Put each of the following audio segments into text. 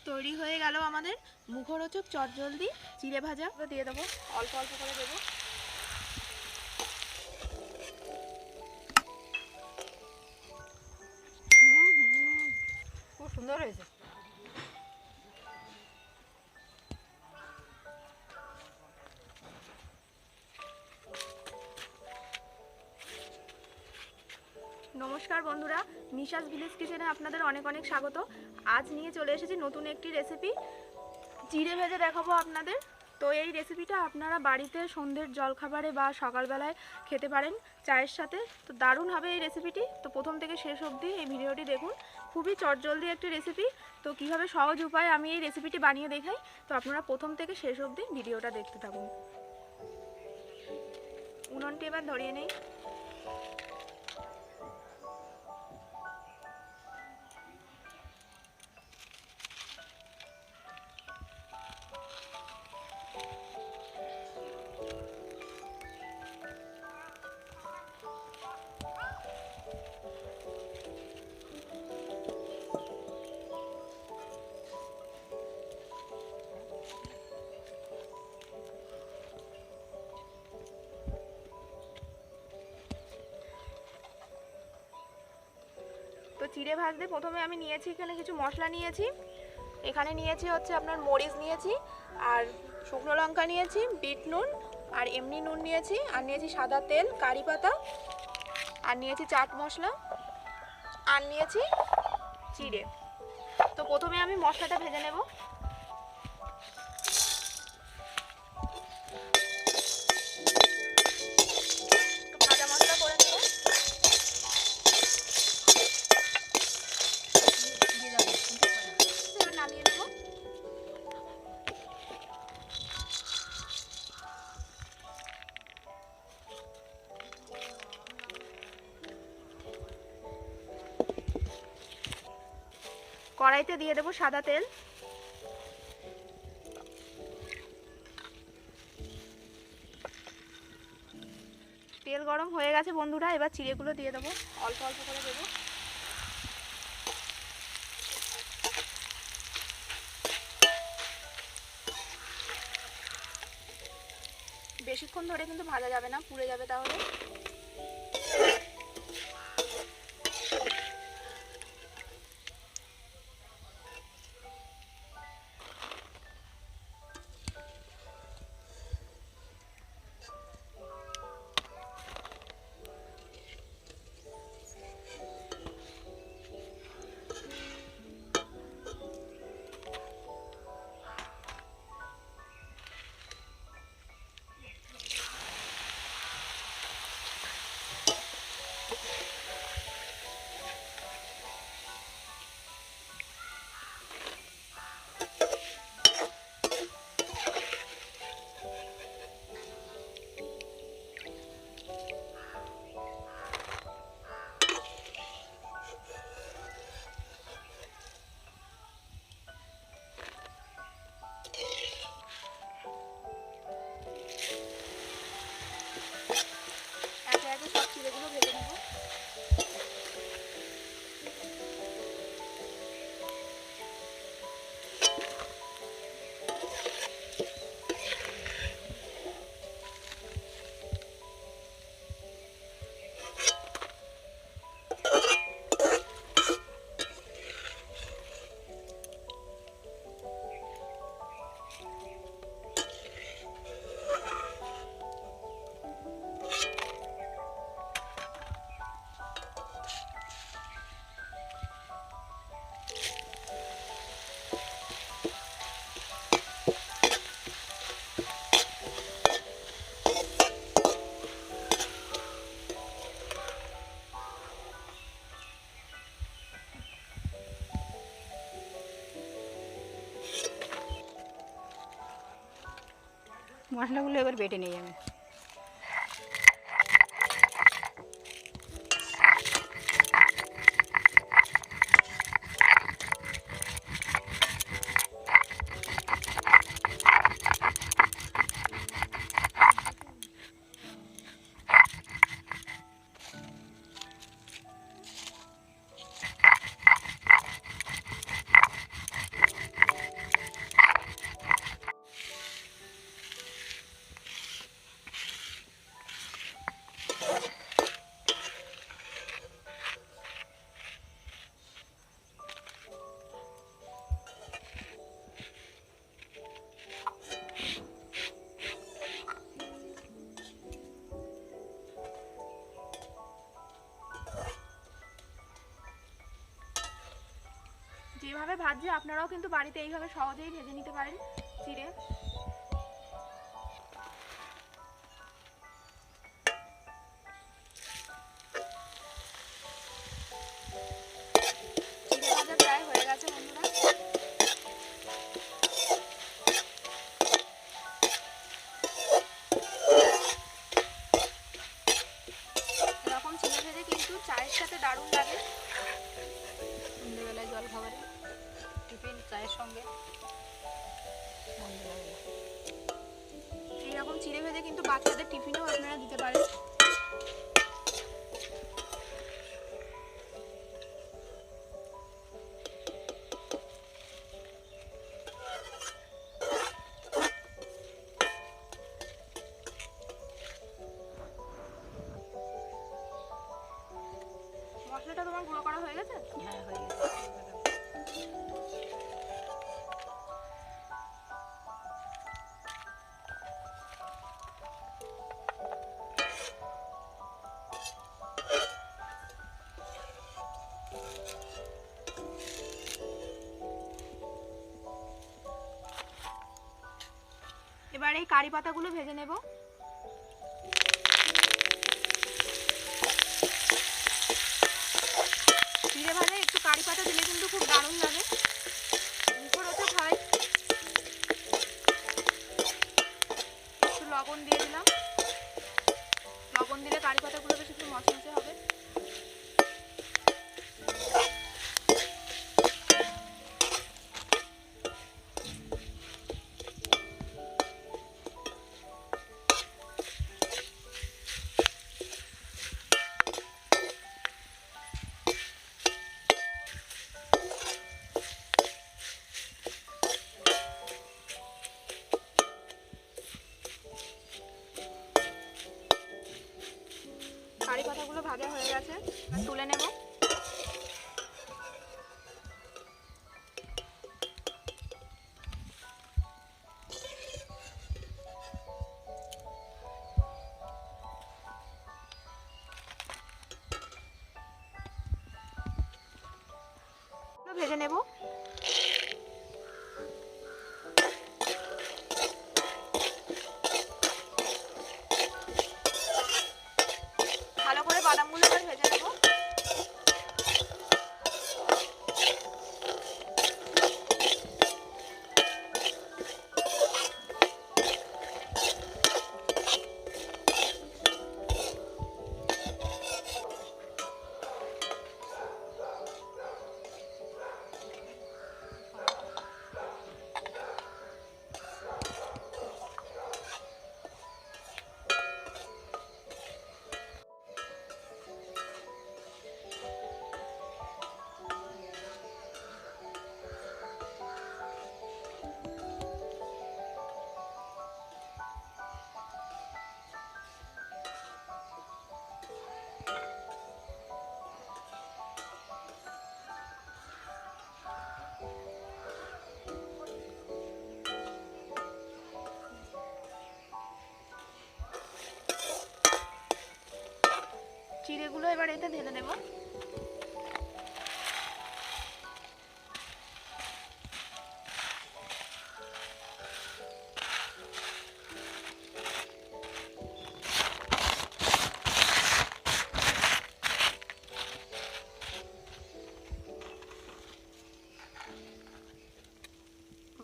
তৈরি হয়ে গেল আমাদের মুখরোচক চটজলদি চিড়ে ভাজা। দিয়ে দেবো, অল্প অল্প করে দেবো। খুব সুন্দর হয়েছে। নমস্কার বন্ধুরা, মিশাস ভিলেজ কিচেনে আপনাদের অনেক অনেক স্বাগত। আজ নিয়ে চলে এসেছি নতুন একটি রেসিপি, চিড়ে ভেজে দেখাবো আপনাদের। তো এই রেসিপিটা আপনারা বাড়িতে সন্ধ্যের জলখাবারে বা সকালবেলায় খেতে পারেন চায়ের সাথে। তো দারুণ হবে এই রেসিপিটি। তো প্রথম থেকে শেষ অবধি এই ভিডিওটি দেখুন। খুবই চটজলদি একটি রেসিপি। তো কিভাবে সহজ উপায়ে আমি এই রেসিপিটি বানিয়ে দেখাই, তো আপনারা প্রথম থেকে শেষ অবধি ভিডিওটা দেখতে থাকুন। উনুনটি এবার ধরিয়ে নেই। তো চিড়ে ভাজতে প্রথমে আমি নিয়েছি এখানে কিছু মশলা নিয়েছি। এখানে নিয়েছি হচ্ছে আপনার মরিচ নিয়েছি, আর শুকনো লঙ্কা নিয়েছি, বিট নুন, আর এমনি নুন নিয়েছি, আর নিয়েছি সাদা তেল, কারি পাতা, আর নিয়েছি চাট মশলা, আর নিয়েছি চিড়ে। তো প্রথমে আমি মশলাটা ভেজে নেব। ভাজা মশলা করে নেব। নামিয়ে নেব। কড়াইতে দিয়ে দেবো সাদা তেল। তেল গরম হয়ে গেছে বন্ধুরা, এবার চিড়েগুলো দিয়ে দেবো, অল্প অল্প করে দেবো। বেশিক্ষণ ধরে কিন্তু ভাজা যাবে না, পুড়ে যাবে তাহলে। একে একে সব চিড়েগুলো ভেজে নেব। মশলাগুলো এবার বেটে নেই আমি। যেভাবে ভাজছি আপনারাও কিন্তু বাড়িতে এইভাবে সহজেই ভেজে নিতে পারেন চিড়ে। চিড়ে ভাজা প্রায় হয়ে গেছে বন্ধুরা। এরকম চিড়ে ভেজে কিন্তু চায়ের সাথে দারুণ লাগে। সন্ধ্যেবেলায় জল খাবারে টিফিন চায়ের সঙ্গে এইরকম চিড়ে ভেজে কিন্তু বাচ্চাদের টিফিনেও আপনারা দিতে পারেন। মশলাটা তোমার গুঁড়ো করা হয়ে গেছে? হ্যাঁ হয়ে গেছে। এবার এই কারি পাতাগুলো ভেজে নেব। চিড়ে ভাজায় একটু কারি পাতা দিলে কিন্তু খুব দারুণ লাগে, মুখরোচক হয়। একটু লবণ দিয়ে দিলাম, লবণ দিলে কারি পাতাগুলো বেশ একটু মচমচে হবে। কারি পাতাগুলো ভাজা হয়ে গেছে, তুলে নেব। ভেজে নেব। ভালো করে বাদামগুলো এবার ভেজে নেব। চিড়েগুলো এবার এতে ঢেলে নেব।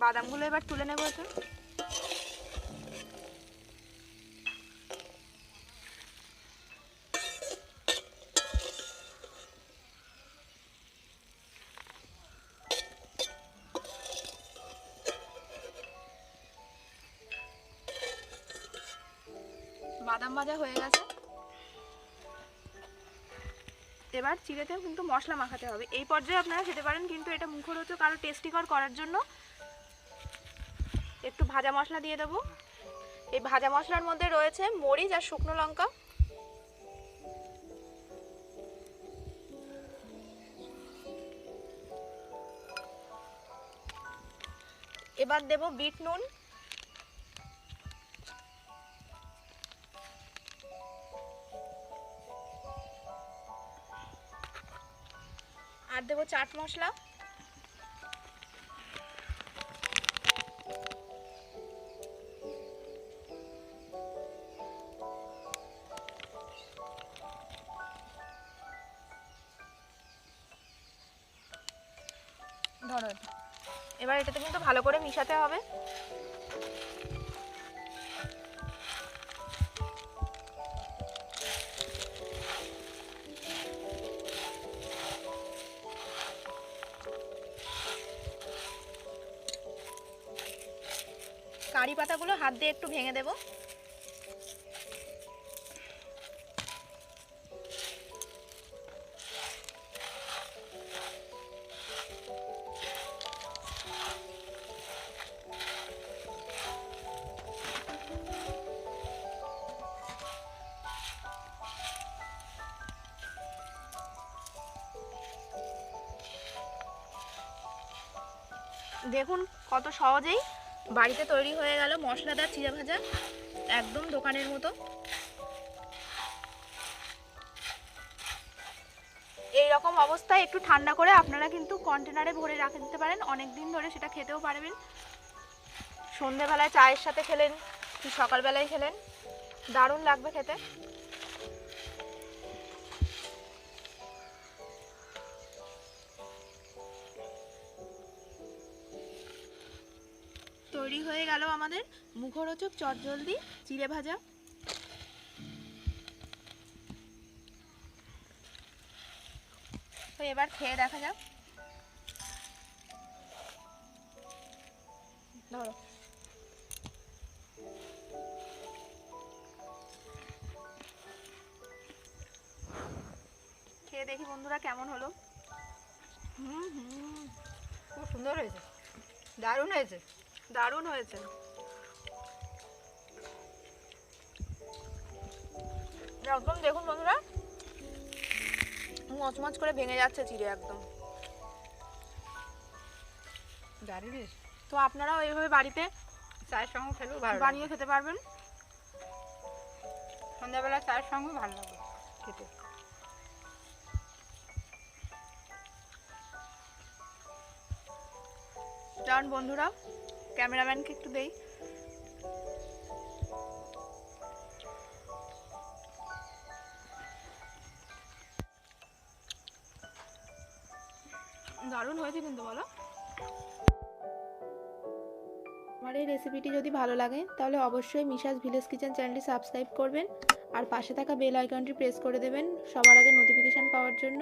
বাদামগুলো এবার তুলে নেব এতে। বাদাম ভাজা হয়ে গেছে। এবার চিড়েতেও কিন্তু মশলা মাখাতে হবে। এই পর্যায়ে আপনারা খেতে পারেন, কিন্তু এটা মুখরোচক আরো টেস্টিকর করার জন্য একটু ভাজা মশলা দিয়ে দেবো। এই ভাজা মশলার মধ্যে রয়েছে মরিচ আর শুকনো লঙ্কা। এবার দেব বিট নুন, আর দেবো চাট মশলা, এবার এটাতে কিন্তু ভালো করে মিশাতে হবে। কারি পাতাগুলো হাত দিয়ে একটু ভেঙে দেব। দেখুন কত সহজেই বাড়িতে তৈরি হয়ে গেল মশলাদার চিড়ে ভাজা, একদম দোকানের মতো। এই রকম অবস্থায় একটু ঠান্ডা করে আপনারা কিন্তু কন্টেনারে ভরে রেখে দিতে পারেন, অনেক দিন ধরে সেটা খেতেও পারবেন। সন্ধেবেলায় চায়ের সাথে খেলেন কি সকালবেলায় খেলেন, দারুণ লাগবে খেতে। তৈরি হয়ে গেল আমাদের মুখরোচক চটজলদি চিড়ে ভাজা। তো এবার খেয়ে দেখা যাক। ধরো, খেয়ে দেখি বন্ধুরা কেমন হলো। খুব সুন্দর হয়েছে, দারুণ হয়েছে, দারুণ হয়েছে। একদম দেখুন বন্ধুরা, মচমচ করে ভেঙে যাচ্ছে চিড়ে একদম। দারুণ হয়েছে। তো আপনারাও এইভাবে বাড়িতে চায়ের সঙ্গে খেলেও ভালো বানিয়ে খেতে পারবেন। সন্ধ্যাবেলা চায়ের সঙ্গে ভালো লাগবে খেতে। কারণ বন্ধুরা, ক্যামেরাম্যানকে একটু দেই। দারুণ হয়েছে কিন্তু, বলো। আমার এই রেসিপিটি যদি ভালো লাগে তাহলে অবশ্যই মিশাস ভিলেজ কিচেন চ্যানেলটি সাবস্ক্রাইব করবেন আর পাশে থাকা বেল আইকনটি প্রেস করে দেবেন সবার আগে নোটিফিকেশান পাওয়ার জন্য।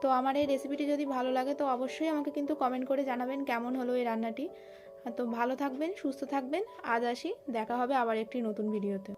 তো আমার এই রেসিপিটি যদি ভালো লাগে তো অবশ্যই আমাকে কিন্তু কমেন্ট করে জানাবেন কেমন হলো এই রান্নাটি। তো ভালো থাকবেন, সুস্থ থাকবেন। আজ আসি, দেখা হবে আবার একটি নতুন ভিডিওতে।